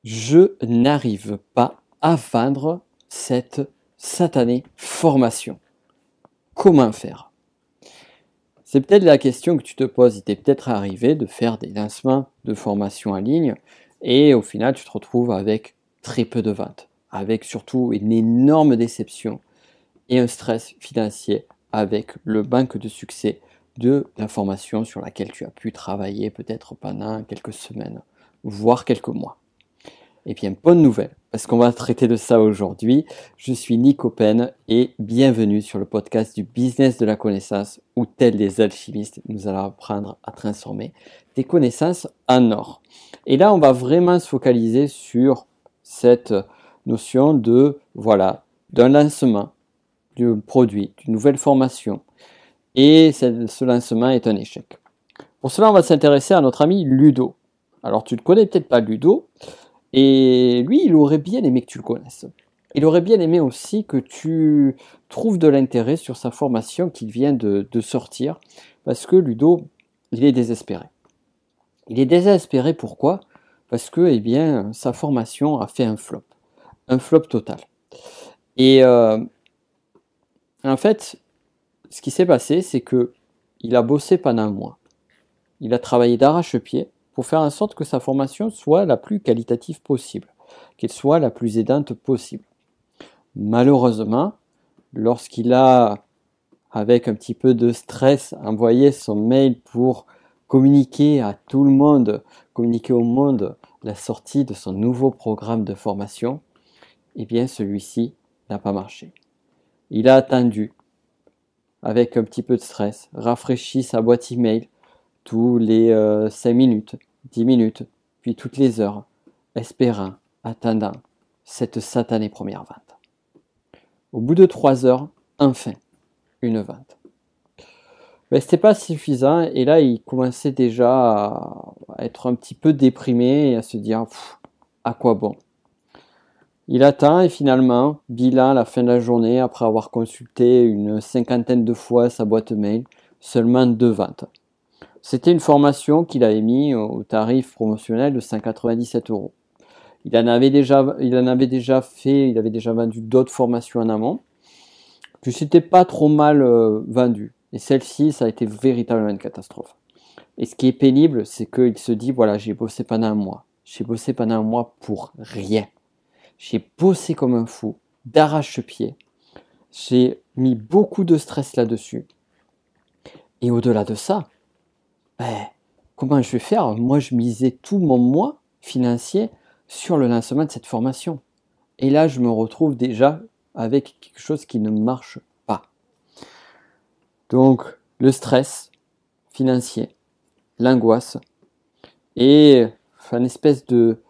Je n'arrive pas à vendre cette satanée formation. Comment faire? C'est peut-être la question que tu te poses. Il t'est peut-être arrivé de faire des lancements de formation en ligne et au final tu te retrouves avec très peu de ventes, avec surtout une énorme déception et un stress financier avec le manque de succès de la formation sur laquelle tu as pu travailler peut-être pendant quelques semaines, voire quelques mois. Eh bien, bonne nouvelle, parce qu'on va traiter de ça aujourd'hui. Je suis Nick Open et bienvenue sur le podcast du business de la connaissance où, tels des alchimistes, nous allons apprendre à transformer des connaissances en or. Et là, on va vraiment se focaliser sur cette notion de, d'un lancement du produit, d'une nouvelle formation. Et ce lancement est un échec. Pour cela, on va s'intéresser à notre ami Ludo. Alors, tu ne connais peut-être pas Ludo. Et lui, il aurait bien aimé que tu le connaisses. Il aurait bien aimé aussi que tu trouves de l'intérêt sur sa formation qu'il vient de sortir, parce que Ludo, il est désespéré. Il est désespéré pourquoi? Parce que, eh bien, sa formation a fait un flop total. Et en fait, ce qui s'est passé, c'est que il a bossé pendant un mois. Il a travaillé d'arrache-pied pour faire en sorte que sa formation soit la plus qualitative possible, qu'elle soit la plus aidante possible. Malheureusement, lorsqu'il a, avec un petit peu de stress, envoyé son mail pour communiquer à tout le monde, communiquer au monde la sortie de son nouveau programme de formation, eh bien celui-ci n'a pas marché. Il a attendu, avec un petit peu de stress, rafraîchi sa boîte email tous les 5 minutes, 10 minutes, puis toutes les heures, espérant, attendant cette satanée première vente. Au bout de 3 heures, enfin, une vente. Mais c'était pas suffisant et là il commençait déjà à être un petit peu déprimé et à se dire à quoi bon. Il attend et finalement, bilan à la fin de la journée, après avoir consulté une cinquantaine de fois sa boîte mail, seulement 2 ventes. C'était une formation qu'il avait mis au tarif promotionnel de 197 €. Il avait déjà vendu d'autres formations en amont, puis c'était pas trop mal vendu. Et celle-ci, ça a été véritablement une catastrophe. Et ce qui est pénible, c'est qu'il se dit, voilà, j'ai bossé pendant un mois. J'ai bossé pendant un mois pour rien. J'ai bossé comme un fou, d'arrache-pied. J'ai mis beaucoup de stress là-dessus. Et au-delà de ça, comment je vais faire? Moi, je misais tout mon mois financier sur le lancement de cette formation. Et là, je me retrouve déjà avec quelque chose qui ne marche pas. Donc, le stress financier, l'angoisse et une espèce de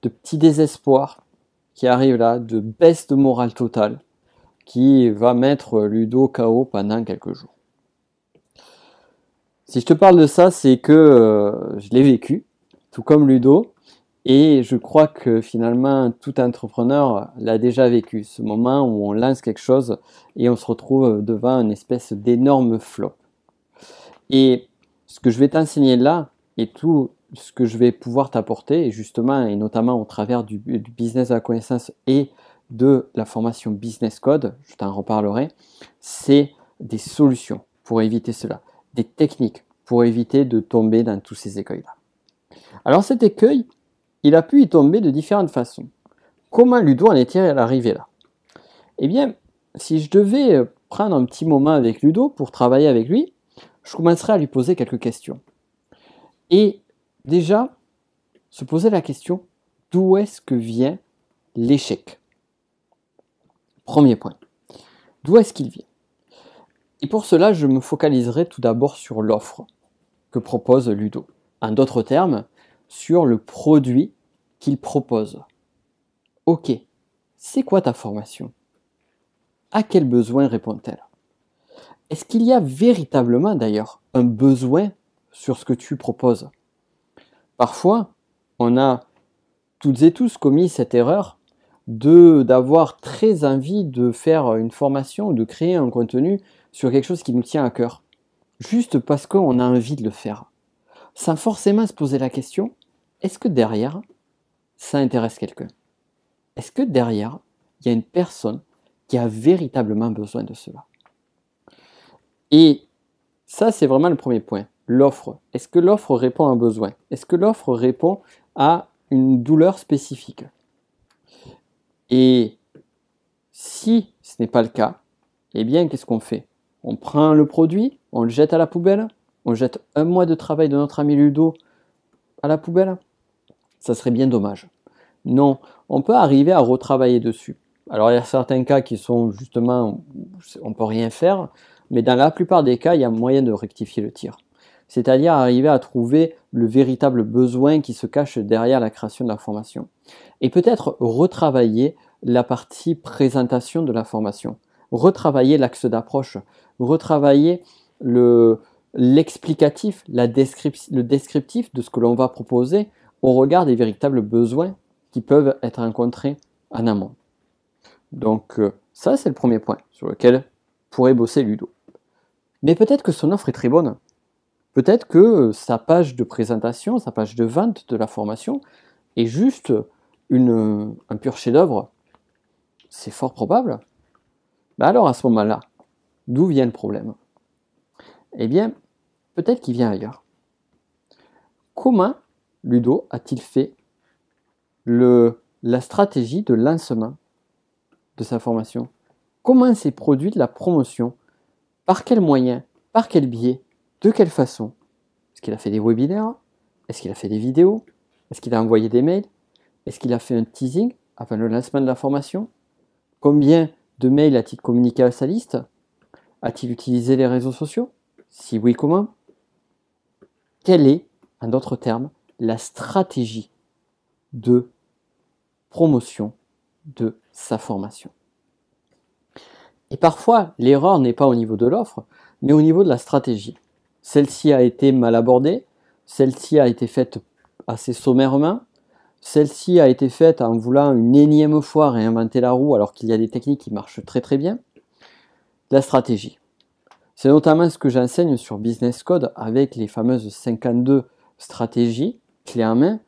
petit désespoir qui arrive là, de baisse de morale totale, qui va mettre Ludo KO pendant quelques jours. Si je te parle de ça, c'est que je l'ai vécu, tout comme Ludo, et je crois que finalement tout entrepreneur l'a déjà vécu, ce moment où on lance quelque chose et on se retrouve devant une espèce d'énorme flop. Et ce que je vais t'enseigner là, et tout ce que je vais pouvoir t'apporter, et justement, et notamment au travers du business à la connaissance et de la formation Business Code, je t'en reparlerai, c'est des solutions pour éviter cela, des techniques pour éviter de tomber dans tous ces écueils-là. Alors cet écueil, il a pu y tomber de différentes façons. Comment Ludo en est-il arrivé là? Eh bien, si je devais prendre un petit moment avec Ludo pour travailler avec lui, je commencerai à lui poser quelques questions. Et déjà, se poser la question, d'où est-ce que vient l'échec? Premier point. D'où est-ce qu'il vient? Et pour cela, je me focaliserai tout d'abord sur l'offre que propose Ludo. En d'autres termes, sur le produit qu'il propose. Ok, c'est quoi ta formation? À quel besoin répond-elle? Est-ce qu'il y a véritablement d'ailleurs un besoin sur ce que tu proposes? Parfois, on a toutes et tous commis cette erreur d'avoir très envie de faire une formation, de créer un contenu sur quelque chose qui nous tient à cœur, juste parce qu'on a envie de le faire, sans forcément se poser la question, est-ce que derrière, ça intéresse quelqu'un? Est-ce que derrière, il y a une personne qui a véritablement besoin de cela? Et ça, c'est vraiment le premier point. L'offre. Est-ce que l'offre répond à un besoin? Est-ce que l'offre répond à une douleur spécifique? Et si ce n'est pas le cas, eh bien, qu'est-ce qu'on fait? On prend le produit, on le jette à la poubelle, on jette un mois de travail de notre ami Ludo à la poubelle? Ça serait bien dommage. Non, on peut arriver à retravailler dessus. Alors, il y a certains cas qui sont justement, on ne peut rien faire, mais dans la plupart des cas, il y a moyen de rectifier le tir. C'est-à-dire arriver à trouver le véritable besoin qui se cache derrière la création de la formation. Et peut-être retravailler la partie présentation de la formation, retravailler l'axe d'approche, retravailler l'explicatif, le descriptif de ce que l'on va proposer au regard des véritables besoins qui peuvent être rencontrés en amont. Donc ça, c'est le premier point sur lequel pourrait bosser Ludo. Mais peut-être que son offre est très bonne. Peut-être que sa page de présentation, sa page de vente de la formation est juste un pur chef-d'œuvre. C'est fort probable. Alors à ce moment-là, d'où vient le problème? Eh bien, peut-être qu'il vient ailleurs. Comment Ludo a-t-il fait la stratégie de lancement de sa formation? Comment s'est produite la promotion? Par quels moyens? Par quel biais? De quelle façon? Est-ce qu'il a fait des webinaires? Est-ce qu'il a fait des vidéos? Est-ce qu'il a envoyé des mails? Est-ce qu'il a fait un teasing avant le lancement de la formation? Combien de mails a-t-il communiqué à sa liste? A-t-il utilisé les réseaux sociaux? Si oui, comment? Quelle est, en d'autres termes, la stratégie de promotion de sa formation? Et parfois, l'erreur n'est pas au niveau de l'offre, mais au niveau de la stratégie. Celle-ci a été mal abordée, celle-ci a été faite assez sommairement, celle-ci a été faite en voulant une énième fois réinventer la roue alors qu'il y a des techniques qui marchent très très bien. La stratégie. C'est notamment ce que j'enseigne sur Business Code avec les fameuses 52 stratégies clés en main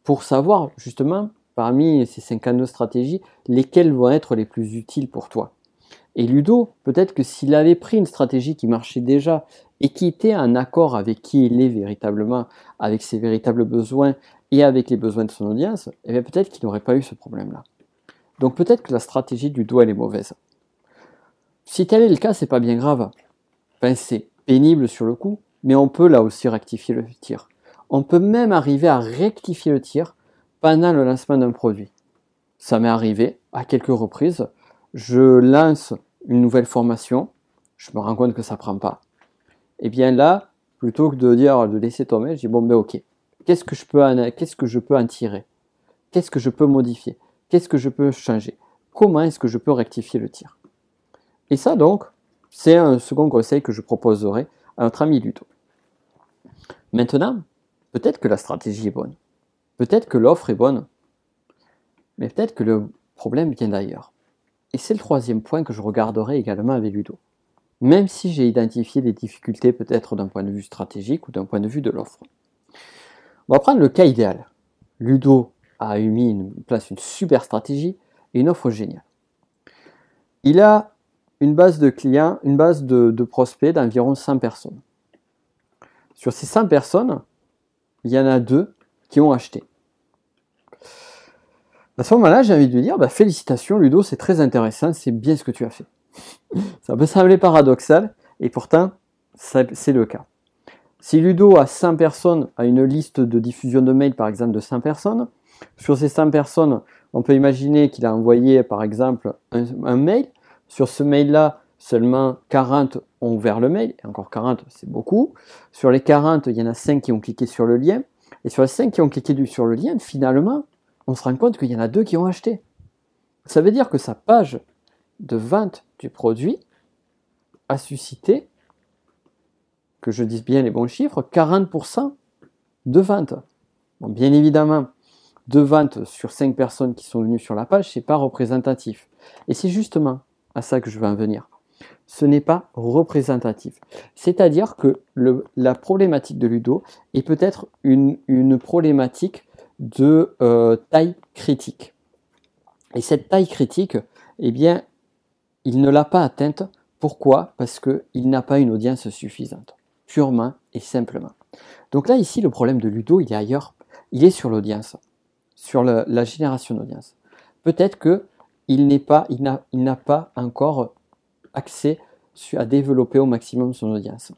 pour savoir justement parmi ces 52 stratégies lesquelles vont être les plus utiles pour toi. Et Ludo, peut-être que s'il avait pris une stratégie qui marchait déjà et qui était en accord avec qui il est véritablement, avec ses véritables besoins et avec les besoins de son audience, eh bien peut-être qu'il n'aurait pas eu ce problème-là. Donc peut-être que la stratégie de Ludo, elle est mauvaise. Si tel est le cas, c'est pas bien grave. Enfin, c'est pénible sur le coup, mais on peut là aussi rectifier le tir. On peut même arriver à rectifier le tir pendant le lancement d'un produit. Ça m'est arrivé à quelques reprises. Je lance une nouvelle formation, je me rends compte que ça ne prend pas. Et bien là, plutôt que de laisser tomber, je dis bon ben ok, qu'est-ce que je peux en tirer? Qu'est-ce que je peux modifier? Qu'est-ce que je peux changer? Comment est-ce que je peux rectifier le tir? Et ça donc, c'est un second conseil que je proposerai à notre ami Ludo. Maintenant, peut-être que la stratégie est bonne, peut-être que l'offre est bonne, mais peut-être que le problème vient d'ailleurs. Et c'est le troisième point que je regarderai également avec Ludo. Même si j'ai identifié des difficultés peut-être d'un point de vue stratégique ou d'un point de vue de l'offre. On va prendre le cas idéal. Ludo a mis en place une super stratégie et une offre géniale. Il a une base de clients, une base de prospects d'environ 100 personnes. Sur ces 100 personnes, il y en a 2 qui ont acheté. À ce moment-là, j'ai envie de lui dire, félicitations Ludo, c'est très intéressant, c'est bien ce que tu as fait. Ça peut sembler paradoxal, et pourtant, c'est le cas. Si Ludo a 100 personnes, a une liste de diffusion de mails, par exemple, de 100 personnes, sur ces 100 personnes, on peut imaginer qu'il a envoyé, par exemple, un mail. Sur ce mail-là, seulement 40 ont ouvert le mail, et encore 40, c'est beaucoup. Sur les 40, il y en a 5 qui ont cliqué sur le lien, et sur les 5 qui ont cliqué sur le lien, finalement, on se rend compte qu'il y en a 2 qui ont acheté. Ça veut dire que sa page de vente du produit a suscité, que je dise bien les bons chiffres, 40% de ventes. Bon, bien évidemment, 2 ventes sur 5 personnes qui sont venues sur la page, ce n'est pas représentatif. Et c'est justement à ça que je veux en venir. Ce n'est pas représentatif. C'est-à-dire que la problématique de Ludo est peut-être une problématique de taille critique. Et cette taille critique, eh bien, il ne l'a pas atteinte. Pourquoi? Parce qu'il n'a pas une audience suffisante, purement et simplement. Donc là, ici, le problème de Ludo, il est ailleurs. Il est sur l'audience, sur la génération d'audience. Peut-être qu'il n'a pas encore accès à développer au maximum son audience.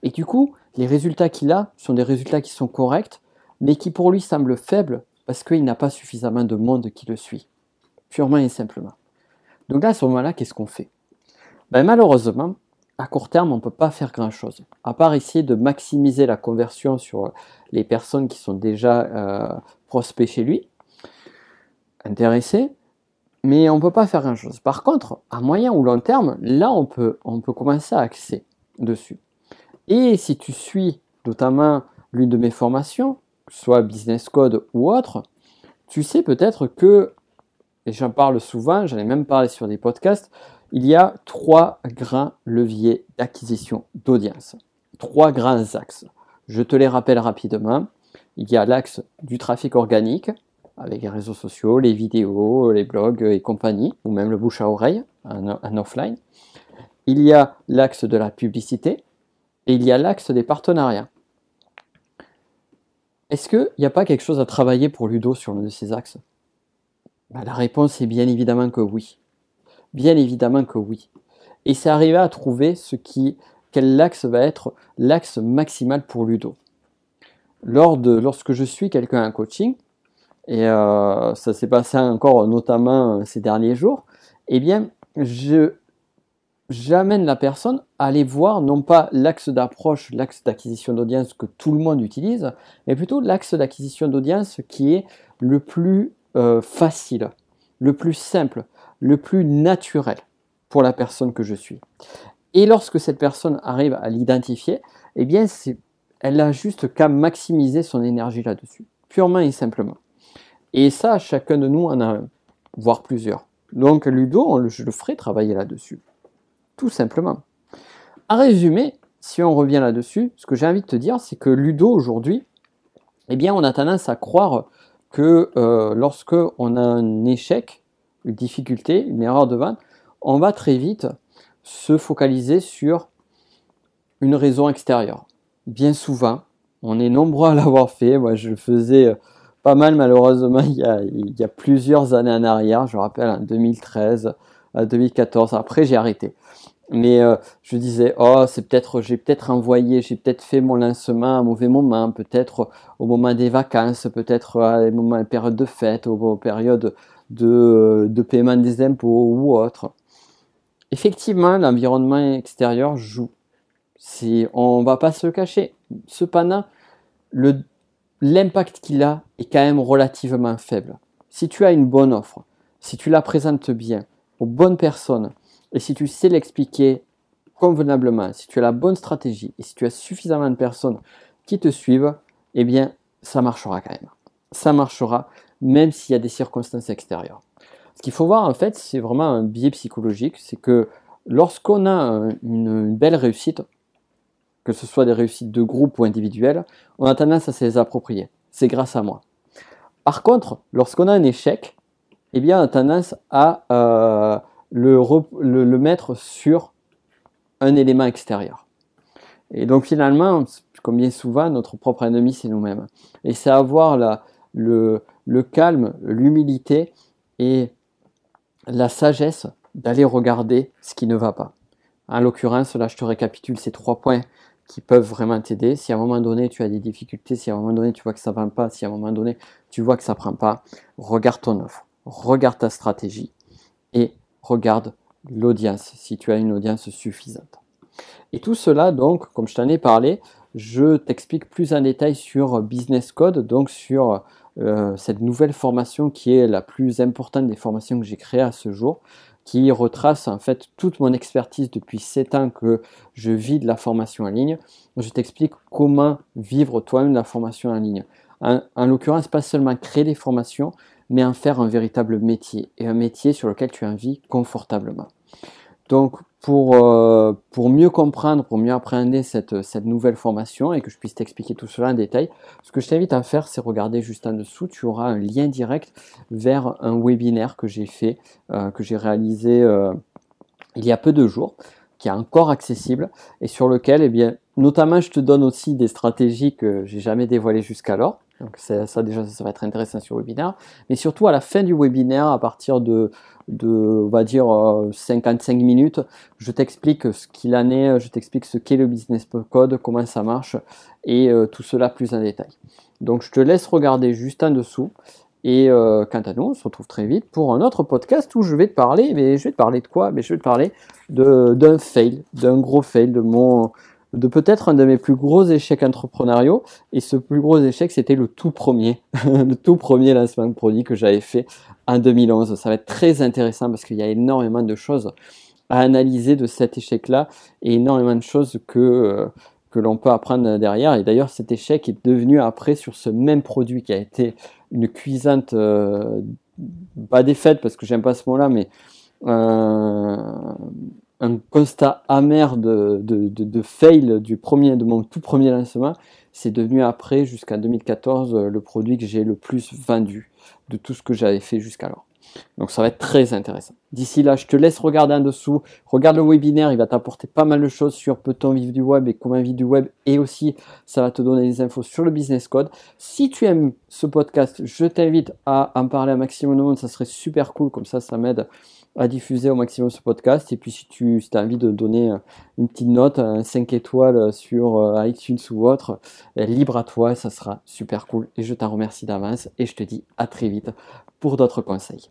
Et du coup, les résultats qu'il a sont des résultats qui sont corrects, mais qui pour lui semblent faibles parce qu'il n'a pas suffisamment de monde qui le suit, purement et simplement. Donc là, à ce moment-là, qu'est-ce qu'on fait? Malheureusement, à court terme, on ne peut pas faire grand-chose, à part essayer de maximiser la conversion sur les personnes qui sont déjà prospects chez lui, intéressés, mais on ne peut pas faire grand-chose. Par contre, à moyen ou long terme, là, on peut commencer à axer dessus. Et si tu suis notamment l'une de mes formations, soit Business Code ou autre, tu sais peut-être que, et j'en parle souvent, j'en ai même parlé sur des podcasts, il y a 3 grands leviers d'acquisition d'audience. 3 grands axes. Je te les rappelle rapidement. Il y a l'axe du trafic organique, avec les réseaux sociaux, les vidéos, les blogs et compagnie, ou même le bouche à oreille, en offline. Il y a l'axe de la publicité, et il y a l'axe des partenariats. Est-ce qu'il n'y a pas quelque chose à travailler pour Ludo sur l'un de ces axes? La réponse est bien évidemment que oui. Bien évidemment que oui. Et c'est arriver à trouver quel axe va être l'axe maximal pour Ludo. Lorsque je suis quelqu'un en coaching, et ça s'est passé encore notamment ces derniers jours, eh bien, j'amène la personne à aller voir non pas l'axe d'approche, l'axe d'acquisition d'audience que tout le monde utilise, mais plutôt l'axe d'acquisition d'audience qui est le plus facile, le plus simple, le plus naturel pour la personne que je suis. Et lorsque cette personne arrive à l'identifier, eh bien, elle a juste qu'à maximiser son énergie là-dessus, purement et simplement. Et ça, chacun de nous en a un, voire plusieurs. Donc Ludo, je le ferai travailler là-dessus. Tout simplement. En résumé, si on revient là-dessus, ce que j'ai envie de te dire, c'est que Ludo aujourd'hui, eh bien, on a tendance à croire que lorsque on a un échec, une difficulté, une erreur de vente, on va très vite se focaliser sur une raison extérieure. Bien souvent, on est nombreux à l'avoir fait. Moi, je le faisais pas mal malheureusement il y a plusieurs années en arrière. Je me rappelle en 2013, 2014. Après, j'ai arrêté. Mais je disais, oh, j'ai peut-être fait mon lancement à un mauvais moment, peut-être au moment des vacances, peut-être à une période de fête, aux périodes de paiement des impôts ou autre. Effectivement, l'environnement extérieur joue. On ne va pas se le cacher. Cependant, l'impact qu'il a est quand même relativement faible. Si tu as une bonne offre, si tu la présentes bien aux bonnes personnes, et si tu sais l'expliquer convenablement, si tu as la bonne stratégie, et si tu as suffisamment de personnes qui te suivent, eh bien, ça marchera quand même. Ça marchera, même s'il y a des circonstances extérieures. Ce qu'il faut voir, en fait, c'est vraiment un biais psychologique, c'est que lorsqu'on a une belle réussite, que ce soit des réussites de groupe ou individuelles, on a tendance à se les approprier. C'est grâce à moi. Par contre, lorsqu'on a un échec, eh bien, on a tendance à le mettre sur un élément extérieur. Et donc finalement, comme bien souvent, notre propre ennemi, c'est nous-mêmes. Et c'est avoir le calme, l'humilité et la sagesse d'aller regarder ce qui ne va pas. En l'occurrence, là, je te récapitule ces 3 points qui peuvent vraiment t'aider. Si à un moment donné, tu as des difficultés, si à un moment donné, tu vois que ça ne va pas, si à un moment donné, tu vois que ça ne prend pas, regarde ton offre, regarde ta stratégie et regarde l'audience, si tu as une audience suffisante. Et tout cela, donc, comme je t'en ai parlé, je t'explique plus en détail sur Business Code, donc sur cette nouvelle formation qui est la plus importante des formations que j'ai créées à ce jour, qui retrace en fait toute mon expertise depuis 7 ans que je vis de la formation en ligne. Je t'explique comment vivre toi-même la formation en ligne. En l'occurrence, pas seulement créer des formations, mais en faire un véritable métier, et un métier sur lequel tu en vis confortablement. Donc, pour mieux comprendre, pour mieux appréhender cette nouvelle formation et que je puisse t'expliquer tout cela en détail, ce que je t'invite à faire, c'est regarder juste en dessous. Tu auras un lien direct vers un webinaire que j'ai fait, que j'ai réalisé il y a peu de jours, qui est encore accessible et sur lequel, eh bien, notamment, je te donne aussi des stratégies que j'ai jamais dévoilées jusqu'alors. Donc ça déjà, ça va être intéressant sur le webinaire. Mais surtout, à la fin du webinaire, à partir de on va dire, 55 minutes, je t'explique ce qu'il en est, je t'explique ce qu'est le business code, comment ça marche, et tout cela plus en détail. Donc, je te laisse regarder juste en dessous. Et quant à nous, on se retrouve très vite pour un autre podcast où je vais te parler, mais je vais te parler de quoi? Mais je vais te parler d'un fail, d'un gros fail, de peut-être un de mes plus gros échecs entrepreneuriaux. Et ce plus gros échec, c'était le tout premier, le tout premier lancement de produit que j'avais fait en 2011. Ça va être très intéressant parce qu'il y a énormément de choses à analyser de cet échec-là et énormément de choses que l'on peut apprendre derrière. Et d'ailleurs, cet échec est devenu après sur ce même produit qui a été une cuisante, pas défaite parce que j'aime pas ce mot-là, mais un constat amer de fail de mon tout premier lancement. C'est devenu après, jusqu'à 2014, le produit que j'ai le plus vendu de tout ce que j'avais fait jusqu'alors. Donc ça va être très intéressant. D'ici là, je te laisse regarder en dessous. Regarde le webinaire, il va t'apporter pas mal de choses sur peut-on vivre du web et comment vivre du web. Et aussi, ça va te donner des infos sur le business code. Si tu aimes ce podcast, je t'invite à en parler à un maximum de monde. Ça serait super cool. Comme ça m'aide à diffuser au maximum ce podcast. Et puis si tu as envie de donner une petite note, 5 étoiles sur iTunes ou autre, libre à toi, ça sera super cool. Et je t'en remercie d'avance et je te dis à très vite pour d'autres conseils.